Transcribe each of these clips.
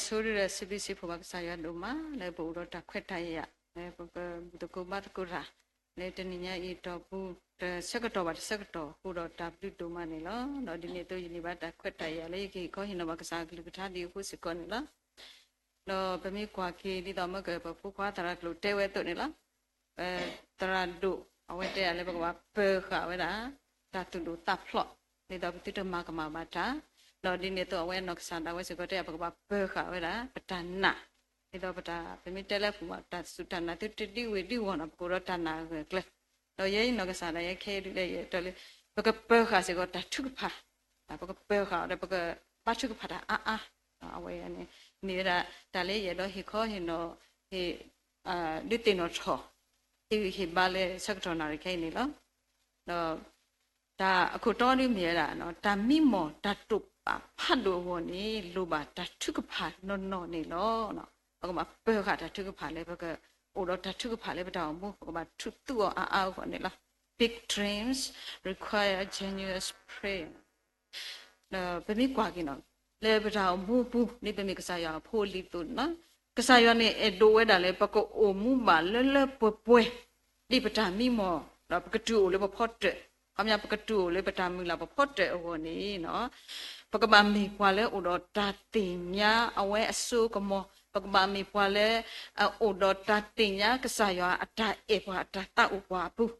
ဆိုရတဲ့စီပီစီဖို့ကစားရလို့မှာလေဘူတော့တခွက်တိုင်ရလေဘကကူမတ်ကူရာလေတနည်းဤတော့ဘူးစကတော့ပါစကတော့ဟိုတော့တပလူတူမနေလောတော့ဒီနေ့တော့ယူနီဗတ်တခွက်တိုင်ရလေခေခေါ်ရင်တော့ကစားကလူကထားဒီခုစကောနေလားတော့ပမေကွာကေဒီတော့မကပပူခွာတရကလူတဲဝဲတော့နေလားတရဒုအဝဲတဲရလေဘကပေခဝဲတာတတူတူတပ်ဖလော့နေတော့တိတမကမဘာတာတော့ဒီနေ့တော့အဝဲနော့ဆန်တာဝဲစကောတဲ့ဘကပေခဝဲတာပတနာဒီတော့ပတာပမေတဲလက်ဖူမှာတဆုတနာတိဝေဒီဝနာဘကိုရတနာကလတော့ရဲနော့ဆန်တာရဲခဲလေတော့လေဘကပေခစကောတထုဖာဘကပေခတဲ့ဘကပါချုဖာတာအဝဲအနေနေတာဒါလေးရတော့ဟိခေါ်ဟင်တော့ဟိဒီတင်တော့ထောဟိဘာလဲစကတော်နာရခိုင်နေလောတော့ဒါအခုတော်နေမြဲတာနော်ဒါမိမောဓာတုပါဖတ်လို့ဟောနေလို့ပါဓာတုကဖာနော်နေလောနော်အခုမှဘယ်ခါဓာတုကဖာလဲဘကအိုတော့ဓာတုကဖာလဲပတောင်မို့အခုမှထုတူအားဟောနေလား big dreams require genuine prayer ဘယ်မိကွာကိနော်လေပတောင်မို့ဘူးနေပမိကစားရဖိုလီတုနော်ကစားရနေအဒိုဝဲတာလဲပကောအိုမှုပါလဲပွဲဒီပတာမိမောတော့ပကတူလေပဖို့တဲ့အမြပကတူလေပတာမီလာပဖို့တဲ့ဟောနေနော်ပကဘာမီပွာလဲအိုတော့တာတင်ညာအဝဲအဆူကမောပကဘာမီပွာလဲအိုတော့တာတင်ညာကစားရအတာအေပွာတာတာဥပွာဘူး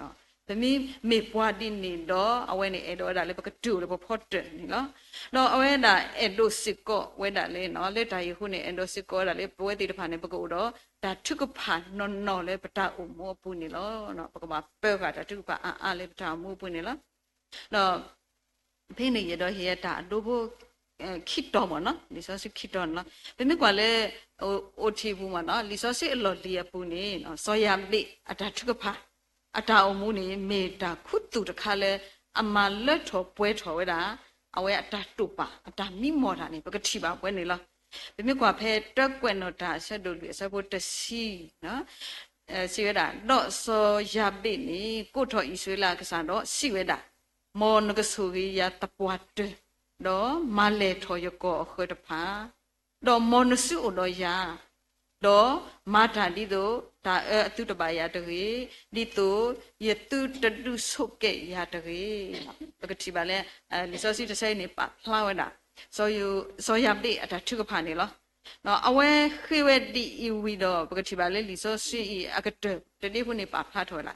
နော်သမီးမေပွားဒီနေတော့အဝဲနေအဲ့တော့ဒါလေပကတူလေပဖို့တဲ့နော်တော့အဝဲဒါအဲ့ဒိုစစ်ကောဝဲဒါလေနော်လေတာယခုနေအဲ့ဒိုစစ်ကောဒါလေပွဲတိတဖာနေပကူတော့ဒါထုကဖာနော်လေပတာဥမောပူနေလောနော်ပကဘာပဲကဒါထုကဖာအားလေပတာမောပူနေလောတော့ဖိနေရတော့ဟရတာဒိုဘခိတော်မနော်လီဆောစစ်ခိတော်နော်ဘယ်မြကွာလဲအိုတီဘူးမနော်လီဆောစစ်အလော်လီယပူနေနော်စောရမိအတာထုကဖာအတာအမှုနေမေတာခုတူတခါလဲအမလက်ထော်ပွဲထော်ဝဲတာအဝဲအတာတူပါအတာမိမော်တာနေပကတိပါပွဲနေလားဘယ်မြကွာဖဲတက်ကွက်နော်တာဆက်တို့လူဆက်ဖို့တစီနော်စီရတာတော့စောရပိနေကိုထော်ဤဆွေးလာကစားတော့စီဝဲတာမောနကဆူရီယာတပွားတဲ့တော့မလဲထော်ရကောခွတ်တဖာတော့မောနစုတော့ယာတော့မာတာဒီတို့ဒါအတုတပါရတကြီးဒီတို့ယတုတတုဆုတ်ကဲရတကြီးပကတိပါလဲလီစောစီတဆိုင်နေပါလှဝဲတာစောရပိအတာထုကဖာနေလောနော်အဝဲခေဝဲဒီဤဝီတော့ပကတိပါလဲလီစောစီအကတတိခုနေပါဖတ်ထော်လာ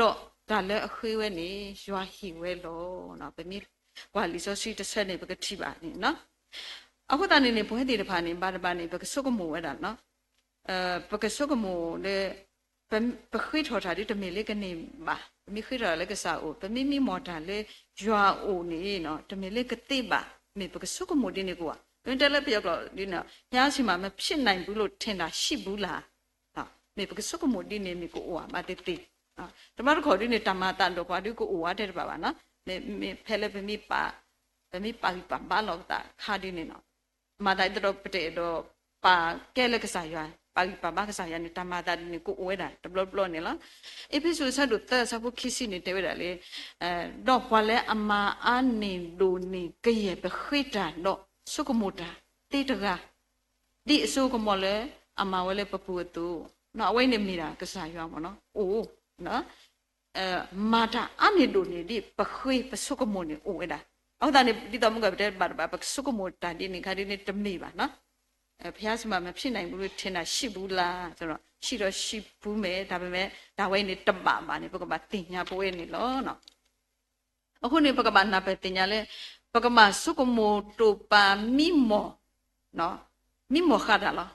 တော့ဒါလည်းအခွေးဝဲနေရွာဟီဝဲလို့နော်ဗမီကွာလီစောစီတစ်ဆက်နေပကတိပါနေနော်အခုတန်းနေဘွဲတေတဖာနေပါတပါနေပကစုကမိုဝဲတာနော်ပကစုကမိုလေပခွေထော်တာဒီတမေလေးကနေပါဗမီခွေထော်လည်းကစားအိုဗမီမီမော်တာလေရွာအိုနေနော်တမေလေးကတိပါမေပကစုကမိုဒီနေကွာတွင်တယ်လည်းပြောတော့ဒီနော်ညာစီမှာမဖြစ်နိုင်ဘူးလို့ထင်တာရှိဘူးလားနော်မေပကစုကမိုဒီနေမီကိုအိုမတေတေတမတ်ခေါ်ဒီနေတမတာတော့ဘာဒီကိုအိုဝါတဲ့ပါပါနော်နေဖဲလေဗမီပါဘာလို့တာခါဒီနေနော်မတိုင်တော့ပတဲ့တော့ပါကဲလကစားရပါဘာကစားရနေတမတာနေကိုအိုဝဲတာတဘလနေလားအပိစုဆတ်တော့တဆဖို့ခီစီနေတဲ့ဝဲတာလေတော့ဘာလဲအမအာနေလိုနေကရဲ့ပခိတာတော့စုကမတာတိတကဒီအစုကမလဲအမဝဲလေပပူတူနော်အဝဲနေမိတာကစားရအောင်နော်အိုးနော်မာတာအနေတို့နေဒီပခွေပစုကမနေအိုဝဲတာအောက်တာနေဒီတော့မကတဲ့ဘာပစုကမတာဒီနေခါဒီနေတမေပါနော်ဖះစမမဖြစ်နိုင်ဘူးလို့ထင်တာရှိဘူးလားဆိုတော့ရှိတော့ရှိဘူးမယ်ဒါပေမဲ့ဒါဝဲနေတပပါနေပကပတင်ညာပွဲနေလောနော်အခုနေပကပနာပဲတင်ညာလဲပကမစုကမတူပါမိမောနော်မိမောခါတာလား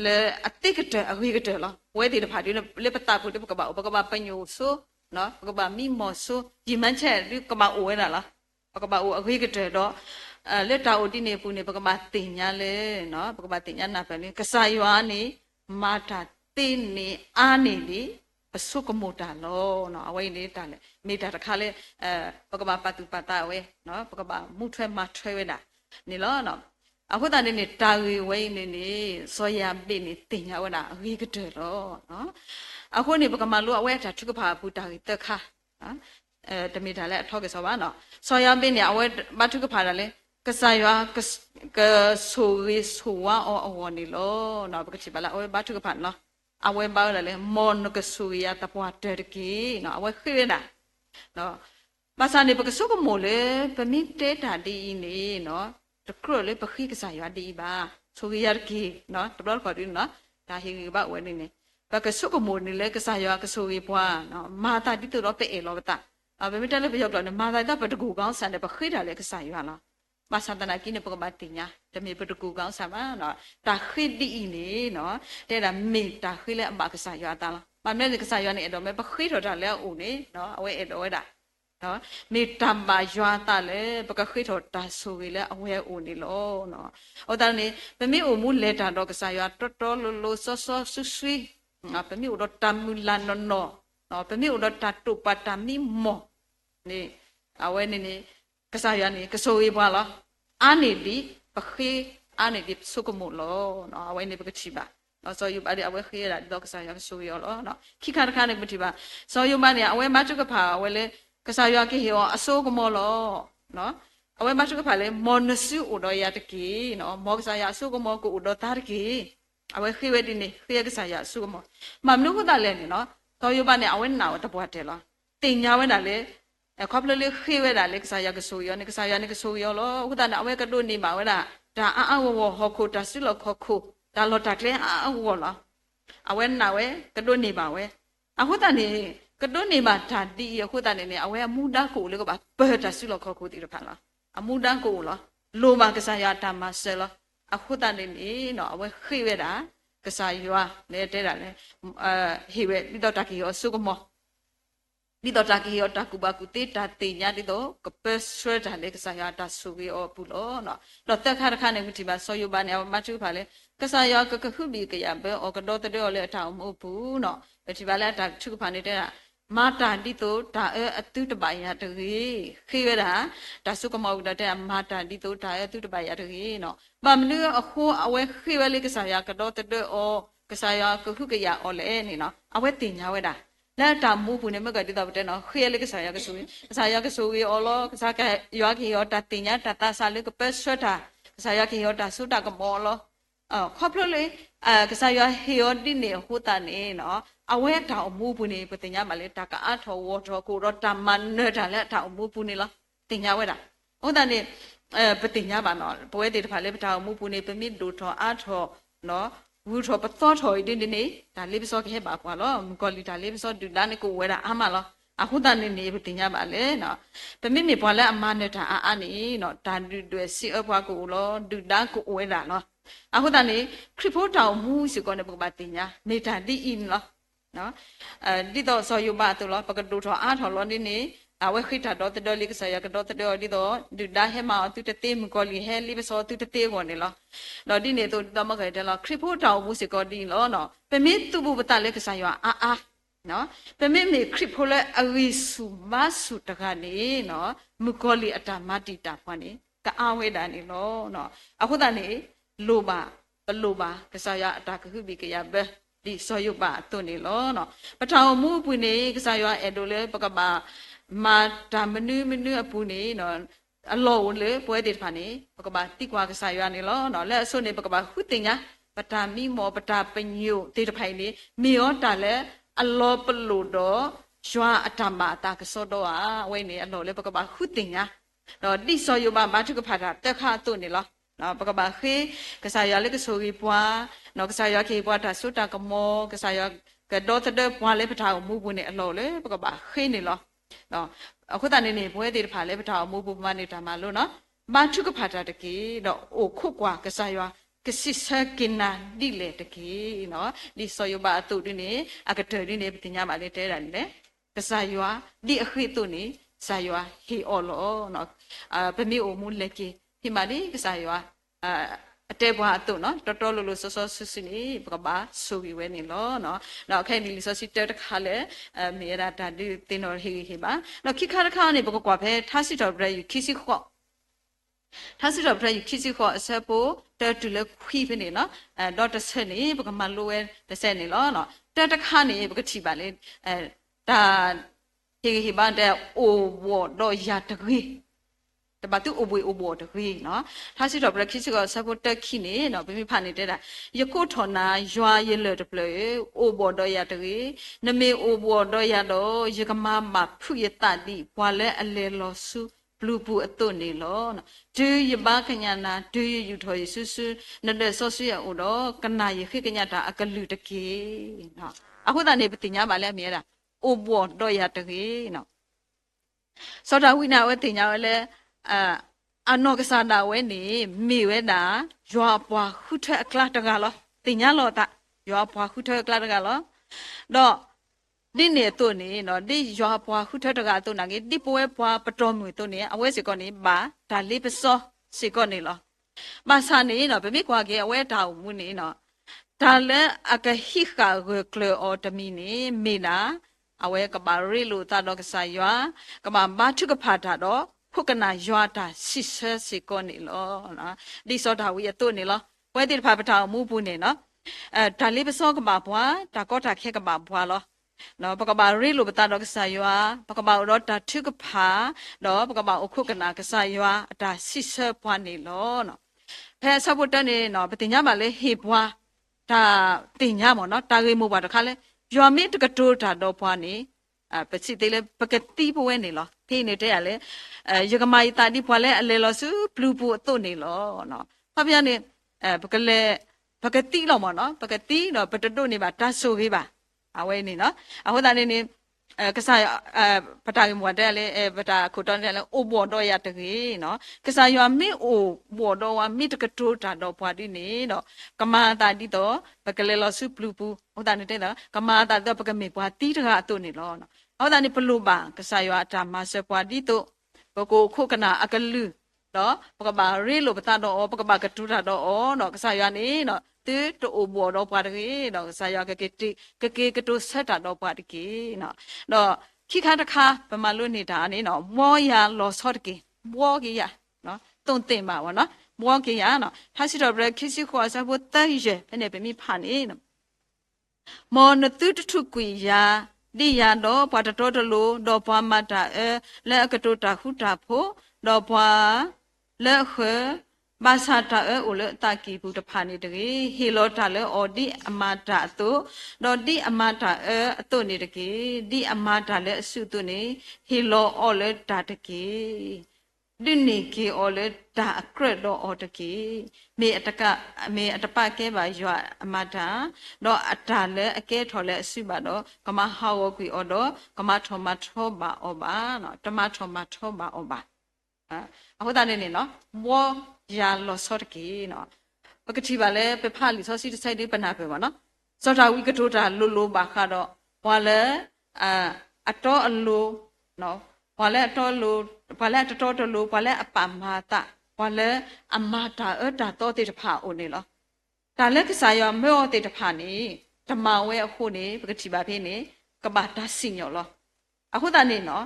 လေအတိကတဲ့အဝိကတဲ့လားဝဲဒီတဖာဒီလေပတာဖို့ဒီပကပပညိုဆိုနော်ပကပမိမောဆိုဒီမန်ချက်ဒီကမအိုဝဲတာလားပကပအိုအဝိကတဲ့တော့လက်တာအိုတိနေပူနေပကပတင်ညာလေနော်ပကပတင်ညာနာပဲလေကစားရွာနေမာတာတင်းနေအားနေလေပစုကမိုတာလောနော်အဝိနေတာလေမိတာတခါလေပကပပတူပတာဝဲနော်ပကပမှုထွဲမထွဲဝဲတာနေလောနော်အခုတည်းနေတာဝေဝိနေစောရပိနေတင်ညာဝနာအဝေကတဲ့တော့နော်အခုနေပကမလူအဝဲတာထုကဖာဘူတာတက်ခါနော်တမီတာလည်းအထောက်ကစောပါနော်စောရပိနေအဝဲမထုကဖာတာလေ cái sai wa cái số wa ở này lo nó cái chỉ bảo là ôi bắt chước phản lo à ôi bao là mon nó cái số ya tập hoạt trời kì nó ôi khi đó nó bà sa này cái số cái mồ lệ cái mít tết đã đi này nó cái cửa lệ cái khi cái sai wa đi ba số ya kì nó tập đó có đi nó ta hiện cái ôi này và cái số cái mồ này lệ cái sai wa cái số ya qua nó mà ta đi từ đó về lo ta à bây giờ bây giờ là mà ta bắt được gắng sang để cái khi đó lệ cái sai wa nó mà sao ta nói kia nó bắt tiền nhá, để mình bắt được gắng sao mà nó ta khi đi này nó để là mình ta khi lại bắt cái sai vào ta mà mình cái sai vào này đó mình bắt khi rồi ta lại ổn này nó ở đây đã đó mình làm bài vào ta lại bắt cái khi rồi ta suy lại ở đây ổn này lo nó ở đây này mình ổn muốn lấy ta đó cái sai vào to lo suy à mình ổn đó tam mulan nó mình ổn đó ta tụ bắt tam mi mò này ở đây này cái sai này cái suy vào lo anh ấy đi bác khi anh ấy đi số cái một lo nó ở đây bác chỉ bảo nó sau yêu bà đi ở đây khi là đó cái sao cái số yêu lo nó khi khăn khăn này bác chỉ bảo sau yêu bà này ở đây mà chú cái phà ở đây cái sao cái hiểu số cái một lo nó ở đây mà chú cái phà này món siêu ở đây ya cái nó món cái sao số cái một của ở đó ta cái ở đây khi về đi này khi cái sao số cái một mà mình cũng đã lên nó sau yêu bà này ở đây nào tập hoạt thế lo tiền nhau ở đây khắp nơi khi về đại lịch sai cái số này cái sai này cái số lo, chúng ta nói về cái đôi này mà về đã họ khu ta xí lo họ khu ta lo đặt lên lo, về nào về cái đôi này mà về, chúng ta này cái đôi này mà ta đi chúng ta này về mua đá cụเลยก็แบบเปิดta xí lo họ khu thì được phải lo, mua đá cụ lo, lô mà cái sai ta mà xí lo, chúng ta này nó về khi về đã cái sai này thế là khi về đi đâu ta kia ở số cái mỏ đi đó ra kia ta cuba cute ta tinya đi đó cái pesre ta lấy cái saya ta sugi ở pulo nó tất cả các này thì bà soi yêu bà này mà chú phải lấy cái saya cái khu bị cái gì ở cái đó tới đó lấy thảo một pu nó thì bà lấy ta chú phải này là mà ta đi đó ta ở tư tập bài ya tới khi về đó ta suka mau đó ta mà ta đi đó ta ở tư tập bài ya tới nó mà mình ở khu ở khi về lấy cái saya cái đó tới đó cái saya cái khu cái gì ở lấy này nó ở tiền nhau vậy đó nè ta mua bún em cái đi đâu vậy nó khi lấy cái saya cái suy ở lo cái sao cái yêu cái yêu ta tiền nhá ta sao lấy cái pesre ta saya cái yêu ta số ta cái mỏ lo khắp nơi cái saya yêu đi nè khu ta nè nó ở đây ta mua bún này tiền nhá mà lấy ta cái ăn thầu thầu cụ đó ta man nè ta lấy ta mua bún này lo tiền nhá vậy đó ở đây nè tiền nhá mà nó bữa đi phải lấy ta mua bún này phải biết đủ thầu ăn thầu nó vui thọ bắt thọ thọ đi này, ta lấy số cái bạc qua lo, gọi đi ta lấy số được đàn cái quay ra ama lo, aku ta này bữa tinya bale, nó,แต่ไม่มีพอแล้วอามาเนี่ยtaอันนี้เนาะtaดูสิเอาพอกูloดูด้านกูไว้ละเนาะ aku ta nàyคลิปเรามูสิก่อนเนี่ยปกติเนี่ยไม่taดีอินloเนาะดีต่อสอยอยู่บ้านตัวloปกติดูทออาทอloนี่เอาไว้คิดถ้าดอตเดอลิกสายก็ดอตเดอดีต่อดูด้านให้มาตุเตมก็ลีให้ลิไปสอตุเตก่อนนี่loเราดีเนี่ยตัวดอมก็ได้loคลิปเรามูสิก่อนดีloเนาะเป็นมิตุบุปตาเล็กสายเนาะเป็นมิคลิปเลยอวิสุมาสุตกานี่เนาะมุกอลีอัตมาติตาพานี่ก็เอาไว้ได้นี่loเนาะအခုတည်းโลบาโลบากษายะอัตก็คือบิกยาเบဒီစောယုပအသွနေလောနော်ပထောင်မှုပွနေကစားရွာအဲ့တို့လေပကပါမာတာမနုအပူနေနော်အလောလေပွဲတေဖာနေပကပါတိကွာကစားရွာနေလောနော်လက်အစွနေပကပါခုတင်ညာပတာမိမောပတာပညုတေတဖိုင်နေမေယောတာလေအလောပလို့တော့ရွာအတမတာကစောတော့ဝိနေအလောလေပကပါခုတင်ညာတော့ဒီစောယုပမာထုကဖာတာတက်ခါသွနေလောနော်ပကပါခေကစားရွာလေကဆိုကြီးပွားနော်ကစားရွာခေပွားတာစွတာကမောကစားရွာကတော့တဲ့ပွားလေပထားမှုပွနေအလောလေပကပါခေနေလောနော်အခုတနေ့နေပွဲသေးတဖာလေပထားမှုပွမနေတာမှာလို့နော်မာထုကဖာတာတကေတော့အိုခုတ်ကွာကစားရွာကစစ်စကင်နာဒီလေတကေနော်ဒီဆိုယဘာတူဒီနေအကတော်ဒီနေပညာပါလေတဲတာလေကစားရွာဒီအခိတူနေစာရွာဟီအော်လောနော်ပမီအိုမူလက်ကေဟိမာလီကစားရွာအတဲဘွားအတုနော်တော်တော်လို့ဆောဆောဆွဆွနေပကပါဆိုပြီးဝဲနေလောနော်နောက်ခဲဒီလီဆောစီတဲတခါလေမေရာတာဒီတင်တော်ဟီဟီပါနောက်ခိခါတခါနေပကကွာဖဲထားစီတော်ပြည့်ခိစီခော့ထားစီတော်ပြည့်ခိစီခော့အဆက်ပိုတဲတူလေခွီးဖနေနော်ဒေါက်တာဆက်နေပကမလိုဝဲတစ်ဆက်နေလောနော်တဲတခါနေပကတိပါလေဒါဟီဟီပါတဲ့အိုဝတော့ရတကြီး แต่บาตุอุบวยอุบวดเฮ้เนาะถ้าสิดอกประคิดก็ซับเตอร์ขี้นี่เนาะเป็นมีผ่านนี่ได้ยกูทอนายัวเยเลยเปลยอุบวดอยาตรีนเมอุบวดอยาดอยกมาผู้ยตาดีพอและอเลลอสุบลูปูอตุนี่ลอนะดูยบ้าขยันนะดูอยู่ถอยสุนั่นเดซอสุยอุดกันนายคือขยันตาอักลุตะกีเนาะอะหุตานี่ปฏิญญาบาแล้วเมียล่ะอุบวดอยาตรีเนาะสอดาวินาเวติญญาเลအနောကစားနာဝဲနေမိဝဲနာရွာပွားခုထက်အကလာတကလောတင်ညာလောတာရွာပွားခုထက်အကလာတကလောတော့ဒီနေတို့နေနော်ဒီရွာပွားခုထက်တကတို့နာကြီးဒီပွဲပွားပတော်မွေတို့နေအဝဲစီကောနေပါဒါလေးပစောစီကောနေလောမဆာနေနော်ဗမိကွာကေအဝဲတာမူနေနော်ဒါလည်းအကဟိခါကလောအော်တမီနေမိနာအဝဲကပါရီလိုတာတော့ကစားရွာကမမထုကဖာတာတော့พวกกันยอดาสิเสสิก่อนนี่ลอนะดิสอดาวิตัวนี่ลอไว้ติพาปะทามูปูนี่เนาะดาลิปซอกบาบัวดาก็ดาแค่กบาบัวลอเนาะปกบารีลูปตาดอกสายว่าปกบารถดาทึกผาเนาะปกบาอคุกันากสายว่าดาสิเสปวนี่ลอเนาะแพ้ซะบุตนี่เนาะปฏิญญามาเลเฮบัวดาติญญาหมอเนาะดาเรมูบาตะคะเลยอมิตกะโตดาดอปวนี่ปสิติเลปกติปเวนี่ลอเทนี่เตยเลยกมาอิตาดิพอเลอเลลอสุบลูปูตุนี่ลอเนาะพะเปียนี่ปกเลปกติลอมเนาะปกติเนาะปตตุนี่บาตาโซเกบาအဝဲနေနော်အခုတည်းနေကစားပတာမွန်တဲ့လေပတာခုတော်တဲ့လေအိုဘော်တော့ရတကြီးနော်ကစားရွာမိအိုဘော်တော့ဝမိတကတိုးတာတော့ပွားဒီနေနော်ကမာတာဒီတော့ပကလေလောစုပလူပူဟုတ်တယ်တဲ့နော်ကမာတာတော့ပကမေပွားတီးတကအတုနေလောနော်ဟုတ်တယ်နေပလူပါကစားရွာအတာမဆပွားဒီတော့ပကိုခုကနာအကလူနော်ပကဘာရီလိုပတာတော့ပကဘာကတူတာတော့နော်ကစားရွာနေနော်တေတိုဘောတော့ပွားတယ်နော်ဆာရကကေကတိုဆက်တာတော့ပွားတယ်နော်တော့ခိခါတခါပမာလို့နေတာနေနော်မောရလောဆော့ကေမောကေရနော်တုံတင်ပါဗောနော်မောကေရနော်ထားစီတော့ဘရခိစီခွာစားဖို့တန်ရဲဘယ်နဲ့ပဲမိဖာနေနော်မောနတုတထုကွေယာဒီရတော့ဘာတော်တလို့တော့ပွားမတာလဲအကတိုတာခုတာဖို့တော့ပွားလဲခွေဘာသာတာအိုလတာကီဘူးတဖာနေတကေဟီလောတာလဲအော်ဒီအမတာတုတော့ဒီအမတာအတုနေတကေဒီအမတာလဲအစုတုနေဟီလောအော်လဲတာတကေဒီနေကေအော်လဲတာအကရတော့အော်တကေမေအတပကဲပါရွာအမတာတော့အတာလဲအကဲထော်လဲအစုပါတော့ကမဟာဝကွီအော်တော့ကမထောမထောပါအော်ပါနော်တမထောမထောပါအော်ပါအခုတည်းနေနော်မောยาลอสอดกีเนาะปกติบาเลไปพาลิซอสิไซดิปนาเปบ่เนาะซอดาวิกะโตตาโลบาคาดอบาเลอะตออโลเนาะบาเลอะตอโลบาเลอะตอตโลบาเลอะปามาตะบาเลอะมาตาตาตอติตะพาโอนี่เนาะตาเลกษายอเมอติตะพานี่ဓမ္မဝဲအခုနေပကတိပါဖေးနေကဘာတာစင်ရောလောအခုတနေနော်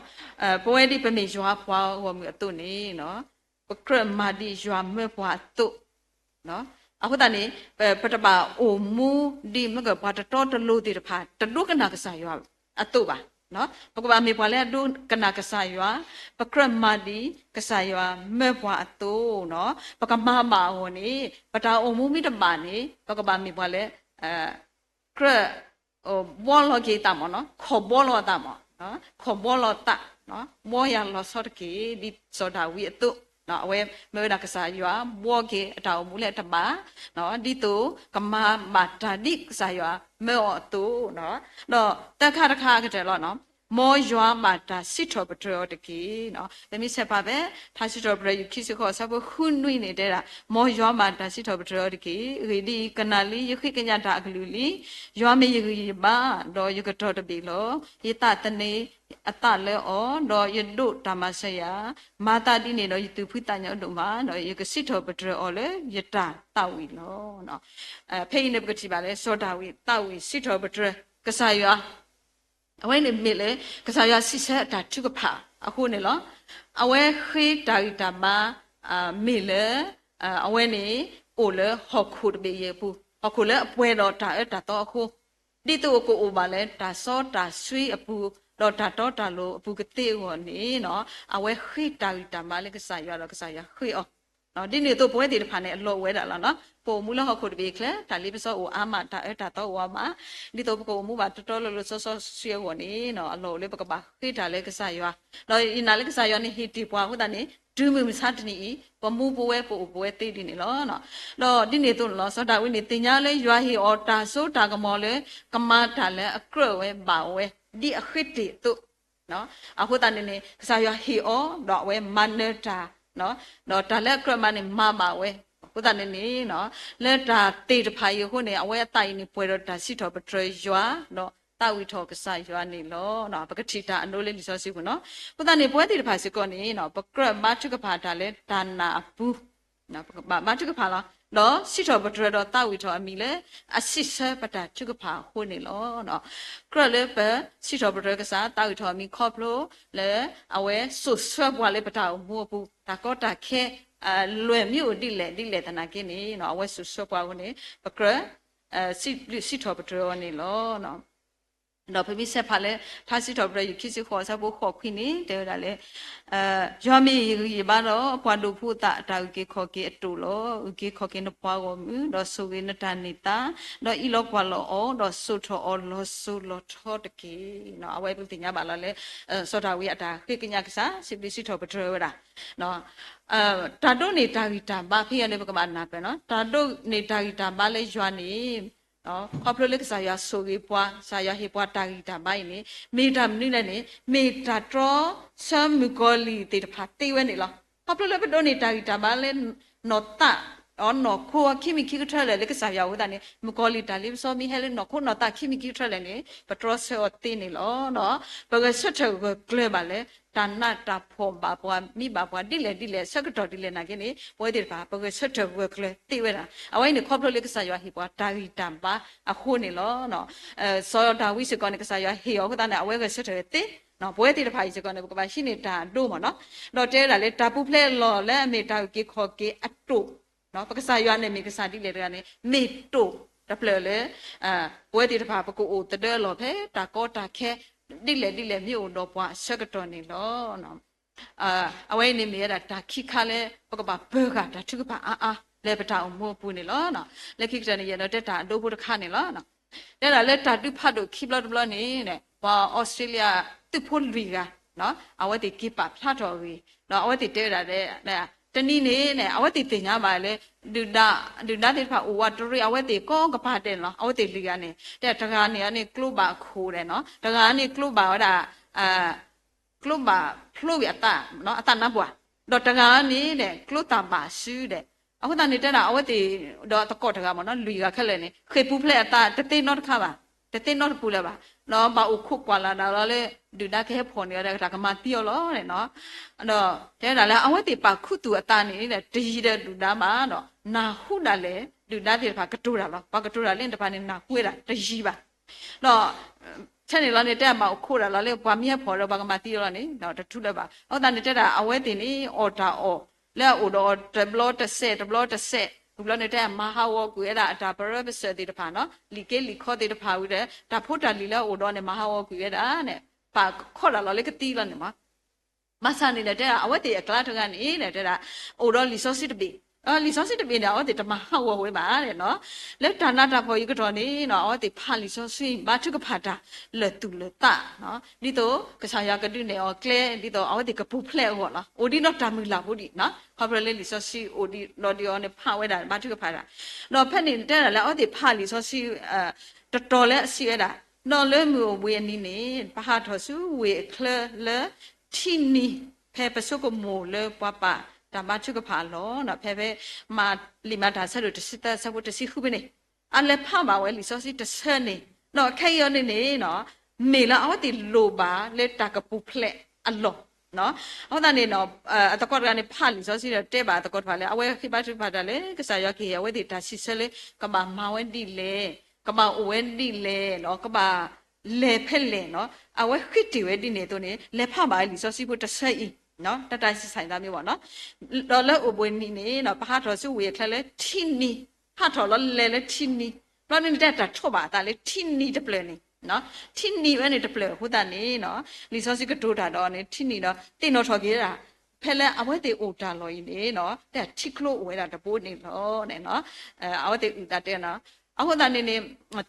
ပွဲဒီပမေရွာဖွာဟောမြတ်တုနေနော်ပကရမာဒီရွာမေပွားတုနော်အခုတနေပတပါအိုမူဒီမကဘာတော်တလို့တိတဖာတလူကနာကစားရွာအတုပါနော်ပကဘာမေပွားလဲဒုကနာကစားရွာပကရမာဒီကစားရွာမေပွားအတုနော်ပကမမာဟောနေပတာအိုမူမိတပါနေပကဘာမေပွားလဲကရဘောလောကေတာမနော်ခေါ်ဘောလောတာမနော်ခေါ်ဘောလောတာနော်မောရလောစောတကေဒီစောတာဝီအတုနော်အဝဲမေဒါကစားရွာဘောကေအတောင်မူလက်တပါနော်ဒီတူကမမာတာဒီကစားရွာမေောတူနော်တော့တက်ခါတခါကတဲ့လောနော်မောရွာမာတာစစ်တော်ပတရောတကေနော်တမိဆက်ပါပဲထားစစ်တော်ပရယူခိစခောဆဘခုနွိနေတဲ့တာမောရွာမာတာစစ်တော်ပတရောတကေရီဒီကနာလီယခိကညတာအကလူလီရွာမေယရီပါတော့ယကတော်တပြီလောယတတနေအတလဲဩတော့ယဒုဓမ္မဆရာမာတာတိနေတော့ယသူဖိတညောတို့မှာတော့ယကစစ်တော်ပတရောလေယတတောက်ဝီလောနော်ဖိနေပကတိပါလေစောတာဝီတောက်ဝီစစ်တော်ပတရကဆာရွာအဝဲနေမိလေကစားရစစ်ဆက်တာထုကဖာအခုနေလောအဝဲခေတာရီတာမမိလေအဝဲနေအိုလေဟော့ခုတဘေရပူဟော့ခုလေအပွဲတော့တာတော့အခုဒီတူကိုအိုပါလေတာစောတာဆွေးအပူ တော့တာလို့အပူကတိဝနေနော်အဝဲခိတာမလေးကစားရတော့ကစားရခိအောနော်ဒီနေ့တော့ပွဲတီတဖာနဲ့အလောဝဲတာလားနော်ပုံမူလောက်ခုတပြီခလဲဒါလေးပစောအာမတာအဲ့တာတော့ဝါမဒီတော့ကိုမူပါတော်လို့ဆောဆွေဝနေနော်အလောလေးပကပါခိတာလေးကစားရတော့ဒီနာလေးကစားရနေဟီတီပွားဟုတ်တာနေဒူးမမစားတနီပမူပွဲတိတိနေလောနော်တော့ဒီနေ့တော့လောစောတာဝိနေတင်ညာလဲရွာဟီအော်တာဆိုတာကမောလဲကမာတာလဲအကရဝဲပါဝဲဒီအခိတိတို့နော်အခုတန်နေကစားရဟီအော်တော့ဝဲမနတာနော်ဒါလည်းကရမနဲ့မဝဲခုတန်နေနော်လက်တာတေတဖာယခုနေအဝဲအတိုင်နေပွဲတော့ဒါစီတော်ပထရရွာနော်တာဝီထောကစားရွာနေလောနော်ပကတိတာအနိုးလေးလီစောစီခုနော်ခုတန်နေပွဲတေတဖာစီကောနေနော်ပကရမထုကဖာဒါလည်းဒါနာဘူးနော်မထုကဖာလားနော်စီတော်ပထရတော့တာဝီထောအမီလေအစစ်ဆပတာထုကဖာခုနေလောနော်ကရလည်းပဲစီတော်ပထရကစားတာဝီထောအမီခေါပလို့လေအဝဲဆွဆွဲပွားလေးပတာမို့ဘူးဒါကောတာခဲလွယ်မြို့တိလေတနာကင်းနေနော်အဝဲဆွဆွဲပွားကနေပကရစီတော်ပထရနေလောနော်တော့ပြပြဆက်ဖာလဲထားစီတော်ပြရခိစီခေါ်စားဖို့ခေါ်ခွင်းနေတယ်ဒါလေရောမီရပါတော့ပွားလို့ဖို့တာတာကေခေါ်ကေအတူလို့ကေခေါ်ကေနပွားကိုတော့ဆိုကေနတနေတာတော့ဤလောက်ကွာလို့အော်တော့ဆုထောအော်လို့ဆုလို့ထောတကေနော်အဝဲပြတင်ညာပါလားလေစောတာဝီအတာခေကညာကစားစီပစီထောပထရဝတာနော်တာတို့နေတာဂီတာဘာဖေးရနေပကမနာပဲနော်တာတို့နေတာဂီတာဘာလဲရွာနေနော်ခေါပလိုလက်စာရဆိုကေပွားစာရဟေပွားတာဂီတာဘိုင်းနေမေတာမနိလည်းနေမေတာထရဆမ်မီကိုလီတေတဖာတေဝဲနေလားခေါပလိုလက်ပဒိုနေတာဂီတာဘာလဲနော်တာအော်နော်ခိုခိမီခိကထရလေလက်ကစာရဝဒနေမကိုလီတာလီဆိုမီဟဲလေနော်ခိုနော်တာခိမီခိထရလေနေပထရဆောတေနေလောနော်ဘဂဆွတ်ထကကလေပါလေတဏတာဖောဘာပွားမိဘာပွားတိလေစကတော်တိလေနာကင်းနေပွဲတေပါဘဂဆွတ်ထကကလေတေဝဲတာအဝိုင်းနေခေါပလိုလက်ကစာရဟိပွားတာဂီတံပါအခုနေလောနော်ဆောတာဝိစကောနေကစာရဟေယောခတာနေအဝဲကဆွတ်ထတေနော်ပွဲတေတဖာကြီးစကောနေဘကပါရှိနေတာတို့မနော်တော့တဲတာလေတာပူဖလဲလော်လဲအမေတာကေခေါ်ကေအတုနော်ပကစားရွာနေမိကစားတိလေတကနေမေတိုတပလလေပွဲတီတဖာပကိုအိုတတဲလော်ဖဲတာကောတာခဲတိလေမြို့တော့ပွားဆက်ကတော်နေလောနော်အဝဲနေမိရတာခိခါလဲပကပါဘေကတာထုကပါအာလဲပတာအောင်မို့ပူနေလောနော်လက်ခိကတနေရတော့တက်တာအတိုးဖို့တခါနေလောနော်တဲ့တာလက်တာတုဖတ်တို့ခိဘလတ်ဘလနေတဲ့ဘာဩစတြေးလျတုဖို့ရီကနော်အဝဲတီကိပါဖတ်တော်ရီနော်အဝဲတီတဲတာတဲ့တနည်းနဲ့အဝတ်တီတင်ညာပါလေဒုဒါတိဖာအိုဝတ်တရီအဝတ်တီကောကပါတဲ့နော်အဝတ်တီလီကနေတဲ့တကားနေကနေကလုဘာခိုးတယ်နော်တကားနေကလုဘာဟောတာကလုဘာဖလို့ရတာနော်အတနဘွားတော့တကားနေတဲ့ကလုတာပါရှူးတဲ့အခုတနေတဲ့တာအဝတ်တီတော့တကော့တကားမနော်လူကခက်လဲနေခေပူဖလက်အတာတသိနော်တခါပါတသိနော်ပူလဲပါနော်ဘာအခုကွာလာတော့လေဒုဒါခဲဖော်နေရတဲ့ဒါကမတိရောလို့တဲ့နော်အဲ့တော့တဲ့ဒါလည်းအဝတ်တီပါခုတူအတာနေတဲ့တကြီးတဲ့ဒုဒါမှာတော့နာဟုတာလေဒုဒါတိဖာကတူတာလို့ဘာကတူတာလဲတပါနေနာခွေးတာတကြီးပါတော့ချက်နေလားနေတဲ့မှာခိုးတာလားလေဘာမြက်ဖော်တော့ဘာကမတိရောနေတော့တထုလည်းပါဟုတ်တာနေတဲ့တာအဝတ်တီနေအော်တာအော်လက်အိုတော့ဒဘလတ်ဆက်ဘလနေတဲ့မဟာဝကူရတာဒါဘရဘစတဲ့တဖာနော်လီကေလီခေါ်တဲ့တဖာဦးတဲ့ဒါဖို့တာလီလာအိုတော့နေမဟာဝကူရတာနဲ့ပါခေါ်လာလေကတိလာနေမှာမဆန်နေတဲ့တဲ့အဝတ်တည်းကလာထကနေနေတဲ့အိုတော့လီဆိုစစ်တပီလီဆိုစစ်တပီတော့တဲ့တမဟာဝဝဲပါတဲ့နော်လက်ဒါနာတာဖော်ယူကတော့နေနော်အဝတ်တည်းဖာလီဆိုစစ်ဘာထုကဖာတာလက်တူလက်တာနော်ဒီတော့ကစားရကတိနေအော်ကလဲဒီတော့အဝတ်တည်းကပူဖလဲဟောလားအိုဒီတော့တာမီလာဘူးဒီနော်ခေါပရလေးလီဆိုစီအိုဒီလော်ဒီယောနဲ့ဖာဝဲတာဘာထုကဖာတာတော့ဖက်နေတဲ့လည်းအဝတ်တည်းဖာလီဆိုစီတော်လဲအစီရတာနော်လဲမျိုးဝေနီနေဘာဟာထောစုဝေခလလေတီနီဖဲပစုကမိုလေပပတမချုကဖာလောနော်ဖဲဖဲမာလီမာဒါဆက်လို့တစစ်သက်ဆက်ဖို့တစီခုပဲနေအလဲဖပါဝဲလီစောစီတဆက်နေနော်ခဲရနေနေနော်မေလာအဝတိလိုပါလက်တကပူဖလက်အလောနော်ဟုတ်တယ်နေနော်အတကောကနေဖာလီစောစီတဲ့ပါတကောဖာလေအဝဲခိပါထုဖာတာလေကစားရခေရဝဲတိဒါစီဆဲလေကမမာဝဲတိလေကမအဝဲတိလေနော်ကမလေဖက်လေနော်အဝဲခိတီဝဲတိနေတော့နေလေဖပါလီစောစီဖို့တဆက်ဤနော်တတစီဆိုင်သားမျိုးပေါ့နော်ဒေါ်လာအပွင့်နေနေနော်ဘာတော်စုဝေခလဲထင်းနီဟာတော်လဲထင်းနီဘာနေတဲ့တာထော့ပါတာလေထင်းနီတပလနေ နော်ထင်းနီပဲနေတပလေဟုတ်တာနေနော်လီစောစီကတိုးတာတော့နေထင်းနီတော့တင်တော့ထော်ကြီးတာဖဲလဲအဝဲတေအိုတာလော်ကြီးနေနော်တဲ့ချီကလိုဝဲတာတပိုးနေတော့နဲ့နော်အဝဲတေဥတာတဲ့နော်အခုတနေ့နေ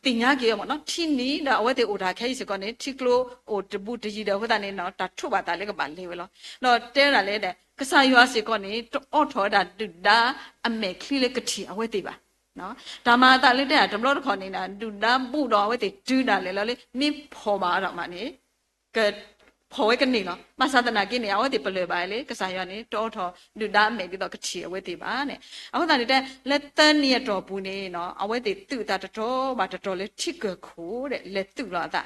တင်ညာကြီးရမနော်ထင်းနီတော့အဝဲတေအိုတာခဲစကောနေချီကလိုအိုတပူတကြီးတော့ဟုတ်တာနေနော်တထုပါတာလေးကပါလေးပဲလို့တော့တဲတာလေတဲ့ကစားရွာစီကောနေအော့ထော်တာတူတာအမေခလီလေကတိအဝဲတေပါနော်ဒါမှတာလေးတဲ့ဒမလို့ခေါ်နေတာဒူတာပူတော့ဝဲတေဒူတာလေလေမိဖော်ပါတော့မှနေကဖော်ဝဲကနေနော်မဆဒနာကိနေအဝဲတေပလွယ်ပါလေကစားရွာနေတောထော်ဒူတာအမေပြီးတော့ကတိအဝဲတေပါနဲ့အခုတနေ့တဲ့လက်တန်းနေတော့ဘူးနေနော်အဝဲတေတူတာတော်ဘာတော်လေထိကခိုးတဲ့လက်တူလာတာ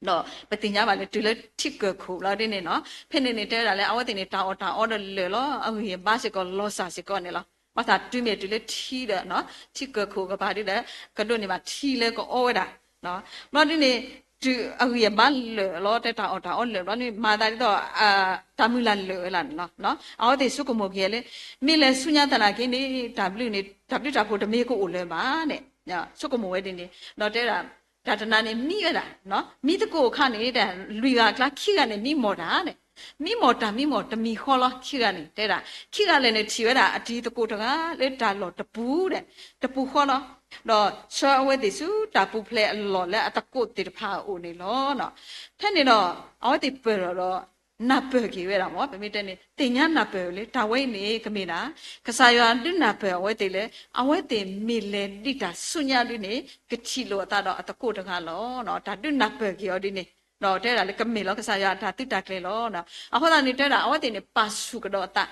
နော်ပတင်ညာပါလေတူလေထိကခိုးလာတဲ့နေနော်ဖင်းနေတဲတာလေအဝဲတေနေတာအော်လေလောအခုရပါစကောလောစာစကောနေလောဘာသာတူမြေတူလေထီးတယ်နော်ထိကခိုကဘာဒီလေကတော့နေမှာထီးလေကိုအော်တာနော်မလို့ဒီနေတူအခုရမလေလောတက်တာအော်လေလောနေမာတာတော့တမူလာလေလာနော်အော်ဒီစုကမိုကေလေမိလေဆုညာတနာကင်းနေ W နေ W တာဖို့တမေကိုအိုလဲပါနဲ့ညစုကမိုဝဲတင်နေတော့တဲတာဒါတနာနေမိရတာနော်မိတကိုခနေတဲ့လူကကခိကနေမိမော်တာတဲ့မိမော်တမီခေါ်လာခိကနေတဲ့တာခိကလည်းနေချီရတာအတီးတကိုတကလေတာလော်တပူတဲ့တပူခေါ်လာတော့ချောဝဲတိစုတပူဖလဲအလော်လဲအတကုတ်တိတဖာအိုနေလောနော်ဖက်နေတော့အဝတိပေတော့နပ်ပေကြီးရတာမောပမိတဲ့နေတင်ညာနပ်ပေလေတဝဲနေကမိနာကစားရွာတုနပ်ပေအဝဲတိလေအဝဲတိမီလေတိတာဆုညာလူနေကချီလောတာတော့အတကုတ်တကလောနော်ဒါတုနပ်ပေကြီးရောဒီနေတော့တဲ့တာလေကမေလောကစားရတာတိတကလေလောနော်အခုသာနေတဲ့တာအဝတ်တင်နေပါစုကတော့တာ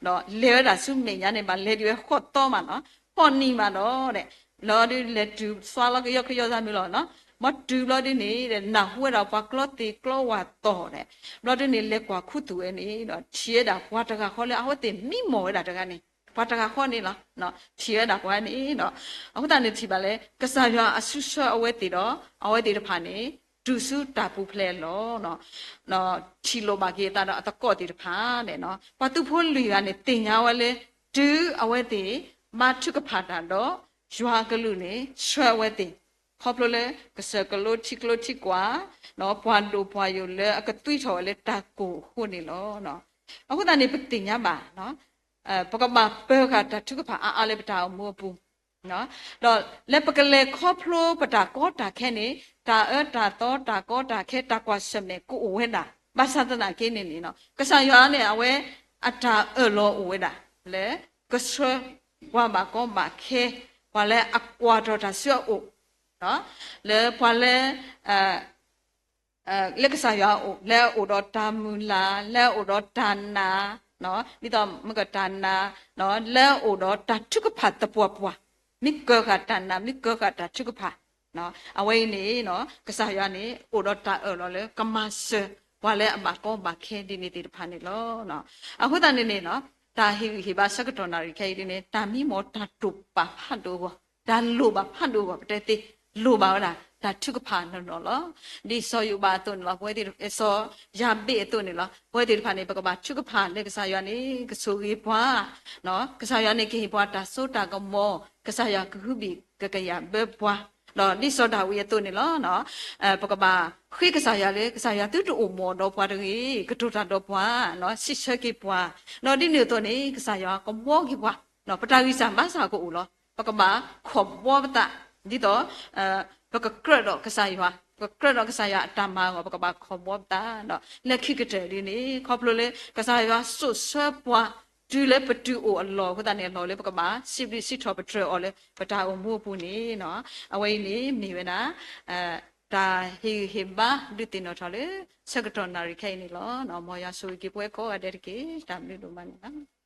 နော်လေရတာစုမေညာနေမှာလေတွေခေါတ်တော့မှာနော်ဟောနီမှာတော့တဲ့လော်ဒီလေတူဆွာလကရောက်ရောက်စားမျိုးလောနော်မတူလော်ဒီနေတဲ့နာဝဲတော့ပါကလော့တီကလောဝါတော့တဲ့လော်ဒီနေလေကွာခုတူအဲနေတော့ချီရတာဘွားတကခေါ်လေအဝတ်တင်မိမော်ရတာတကနေဘာတကခေါ်နေလားနော်ချီရတာဘွားနေတော့အခုတနေ့ချီပါလေကစားရအဆုဆောအဝဲတီတော့အဝဲတီတဖာနေဒုစုတာပူဖလဲလောနော်ချီလိုမာကေတာတော့အတကော့တီတဖာတဲ့နော်ဘာသူဖိုးလူကနေတင်ညာဝဲလေဒူအဝဲတီမထုကဖာတာတော့ရွာကလူနေဆွဲဝဲတီခေါပလိုလေကစကလိုချီကလိုချီကွာနော်ဘွာဒိုဘွာယိုလေအကသွိထော်လေတာကိုခုနေလောနော်အခုတနေ့ပတင်ညာပါနော်ပကမပေခတာထုကဖာအားလေပတာမောပူနော်တော့လက်ပကလေးခေါပလိုပတာကောတာခဲနေတာတာတော့တာကောတာခဲတာကွာစမေကိုဝဲတာဘာသာတနာကင်းနေနော်ကစားရွာနေအဝဲအတာလောဝဲတာလေကဆွဲဝါမကောမခဲဝါလေအကွာတော့တာဆောအိုနော်လေပွာလေလက်ကစားရွာအိုလဲအိုတော့တာမူလာလဲအိုတော့တာနာနော်ဒီတော့မကတာနာနော်လဲအိုတော့တာထုကဖတ်တပွားပွားမိကောကတာနာမိကောကတာထုကဖတ်နော်အဝိနေနော်ကစားရနေအိုတော့တာလောလေကမဆဝါလေအမကောမခဲဒီနေတီတဖာနေလောနော်အခုတနေ့နေနော်ဒါဟိဘာစကတော်နာရီခဲဒီနေတာမီမောတာတုပါဖတ်တော့ဒါလိုပါဖတ်တော့ပတဲတိလိုပါလားဒါထုကဖာနော်လောဒီဆောယူပါတုန်လောဘွဲတီဆောယာဘေတုန်လောဘွဲတီတဖာနေပကပါထုကဖာလေကစားရနေကဆူကြီးဘွာနော်ကစားရနေကေဘွာတာဆိုတာကမောကစားရကခုဘီကကရဘေဘွာတော့ဒီစောတာဝီတုန်လောနော်ပကပါခွေကစားရလေကစားရတူတူမောတော့ဘွာတကြီးကတူတာတော့ဘွာနော်စစ်စကေဘွာနော်ဒီနေတော့နေကစားရကမောကေဘွာနော်ပတာဝီစာမစာကိုဦးလောပကပါခေါ်ဘောပတာဒီတော့ပကကရတော့ကစားရပကကရတော့ကစားရအတမငောပကပါခေါ်ဘောပတာနော်လက်ခိကတဲ့ဒီနေခေါ်ပလို့လေကစားရဆွဆွဘွာတူလေပတူအိုအလောခဒနေလောလေပကပါစီပလီစီထောပထရအော်လေပတာအမို့ပူနေနော်အဝိနေနေဝနာဒါဟိဘာဒီတင်တော်လေစကတော်နာရီခိုင်နေလောနော်မော်ရဆူကေပွဲကောအတဲ့ကေတမ်လူလိုမနော်